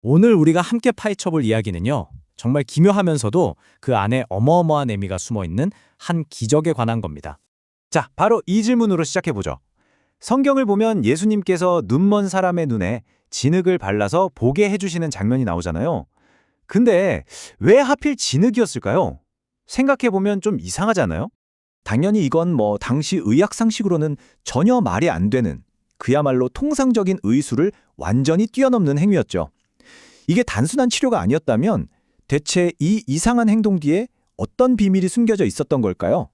오늘 우리가 함께 파헤쳐볼 이야기는요, 정말 기묘하면서도 그 안에 어마어마한 의미가 숨어 있는 한 기적에 관한 겁니다. 자, 바로 이 질문으로 시작해보죠. 성경을 보면 예수님께서 눈먼 사람의 눈에 진흙을 발라서 보게 해주시는 장면이 나오잖아요. 근데 왜 하필 진흙이었을까요? 생각해보면 좀 이상하잖아요? 당연히 이건 당시 의학 상식으로는 전혀 말이 안 되는, 그야말로 통상적인 의술을 완전히 뛰어넘는 행위였죠. 이게 단순한 치료가 아니었다면 대체 이 이상한 행동 뒤에 어떤 비밀이 숨겨져 있었던 걸까요?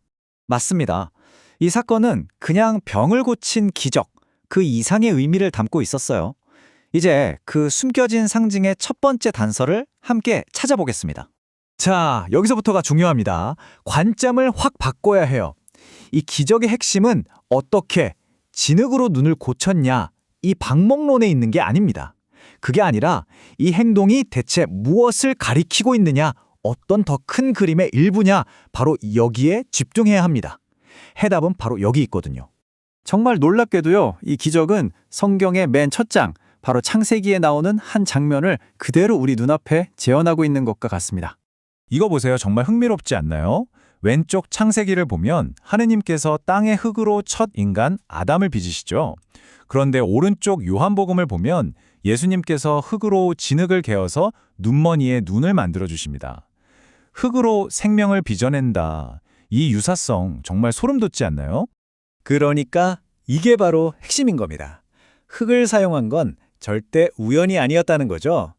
맞습니다. 이 사건은 그냥 병을 고친 기적, 그 이상의 의미를 담고 있었어요. 이제 그 숨겨진 상징의 첫 번째 단서를 함께 찾아보겠습니다. 자, 여기서부터가 중요합니다. 관점을 확 바꿔야 해요. 이 기적의 핵심은 어떻게 진흙으로 눈을 고쳤냐, 이 방법론에 있는 게 아닙니다. 그게 아니라 이 행동이 대체 무엇을 가리키고 있느냐, 어떤 더 큰 그림의 일부냐, 바로 여기에 집중해야 합니다. 해답은 바로 여기 있거든요. 정말 놀랍게도요, 이 기적은 성경의 맨 첫 장, 바로 창세기에 나오는 한 장면을 그대로 우리 눈앞에 재현하고 있는 것과 같습니다. 이거 보세요. 정말 흥미롭지 않나요? 왼쪽 창세기를 보면 하느님께서 땅의 흙으로 첫 인간 아담을 빚으시죠. 그런데 오른쪽 요한복음을 보면 예수님께서 흙으로 진흙을 개어서 눈머니에 눈을 만들어 주십니다. 흙으로 생명을 빚어낸다. 이 유사성 정말 소름 돋지 않나요? 그러니까 이게 바로 핵심인 겁니다. 흙을 사용한 건 절대 우연이 아니었다는 거죠.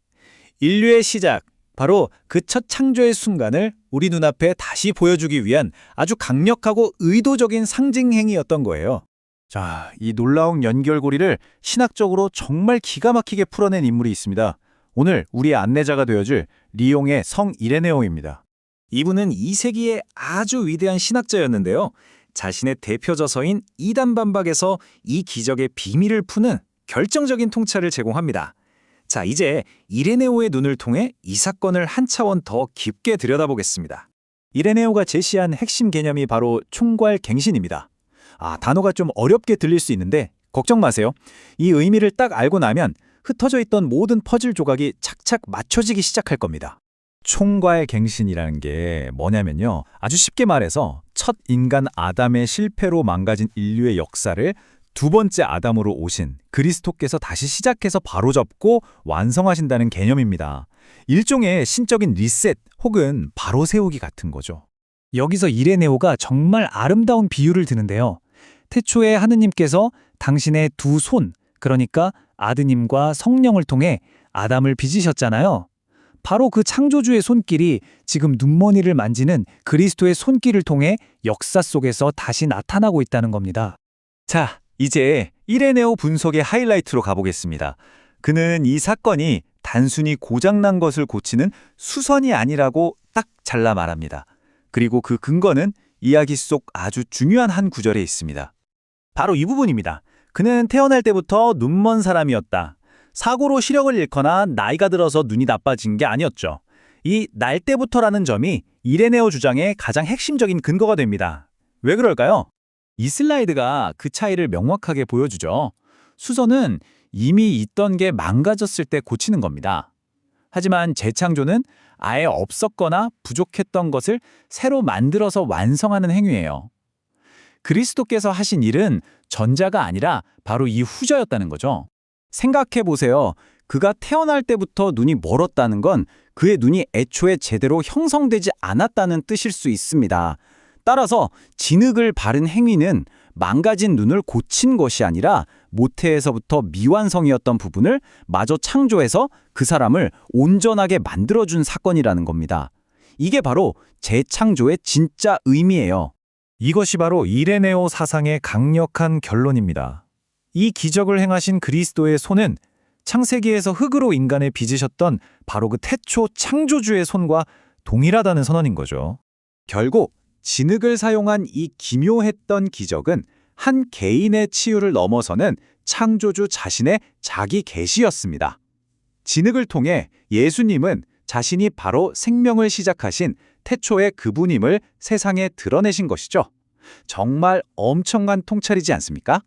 인류의 시작, 바로 그 첫 창조의 순간을 우리 눈앞에 다시 보여주기 위한 아주 강력하고 의도적인 상징 행위였던 거예요. 자, 이 놀라운 연결고리를 신학적으로 정말 기가 막히게 풀어낸 인물이 있습니다. 오늘 우리의 안내자가 되어줄 리옹의 성 이레네오입니다. 이분은 2세기의 아주 위대한 신학자였는데요. 자신의 대표 저서인 이단 반박에서 이 기적의 비밀을 푸는 결정적인 통찰을 제공합니다. 자, 이제 이레네오의 눈을 통해 이 사건을 한 차원 더 깊게 들여다보겠습니다. 이레네오가 제시한 핵심 개념이 바로 총괄갱신입니다. 단어가 좀 어렵게 들릴 수 있는데 걱정 마세요. 이 의미를 딱 알고 나면 흩어져 있던 모든 퍼즐 조각이 착착 맞춰지기 시작할 겁니다. 총괄갱신이라는 게 뭐냐면요. 아주 쉽게 말해서 첫 인간 아담의 실패로 망가진 인류의 역사를 두 번째 아담으로 오신 그리스도께서 다시 시작해서 바로잡고 완성하신다는 개념입니다. 일종의 신적인 리셋 혹은 바로 세우기 같은 거죠. 여기서 이레네오가 정말 아름다운 비유를 드는데요. 태초에 하느님께서 당신의 두 손, 그러니까 아드님과 성령을 통해 아담을 빚으셨잖아요. 바로 그 창조주의 손길이 지금 눈머니를 만지는 그리스도의 손길을 통해 역사 속에서 다시 나타나고 있다는 겁니다. 자, 이제 이레네오 분석의 하이라이트로 가보겠습니다. 그는 이 사건이 단순히 고장난 것을 고치는 수선이 아니라고 딱 잘라 말합니다. 그리고 그 근거는 이야기 속 아주 중요한 한 구절에 있습니다. 바로 이 부분입니다. 그는 태어날 때부터 눈먼 사람이었다. 사고로 시력을 잃거나 나이가 들어서 눈이 나빠진 게 아니었죠. 이 날 때부터라는 점이 이레네오 주장의 가장 핵심적인 근거가 됩니다. 왜 그럴까요? 이 슬라이드가 그 차이를 명확하게 보여주죠. 수선은 이미 있던 게 망가졌을 때 고치는 겁니다. 하지만 재창조는 아예 없었거나 부족했던 것을 새로 만들어서 완성하는 행위예요. 그리스도께서 하신 일은 전자가 아니라 바로 이 후자였다는 거죠. 생각해 보세요. 그가 태어날 때부터 눈이 멀었다는 건 그의 눈이 애초에 제대로 형성되지 않았다는 뜻일 수 있습니다. 따라서 진흙을 바른 행위는 망가진 눈을 고친 것이 아니라 모태에서부터 미완성이었던 부분을 마저 창조해서 그 사람을 온전하게 만들어준 사건이라는 겁니다. 이게 바로 재창조의 진짜 의미예요. 이것이 바로 이레네오 사상의 강력한 결론입니다. 이 기적을 행하신 그리스도의 손은 창세기에서 흙으로 인간을 빚으셨던 바로 그 태초 창조주의 손과 동일하다는 선언인 거죠. 결국 진흙을 사용한 이 기묘했던 기적은 한 개인의 치유를 넘어서는 창조주 자신의 자기 계시였습니다. 진흙을 통해 예수님은 자신이 바로 생명을 시작하신 태초의 그분임을 세상에 드러내신 것이죠. 정말 엄청난 통찰이지 않습니까?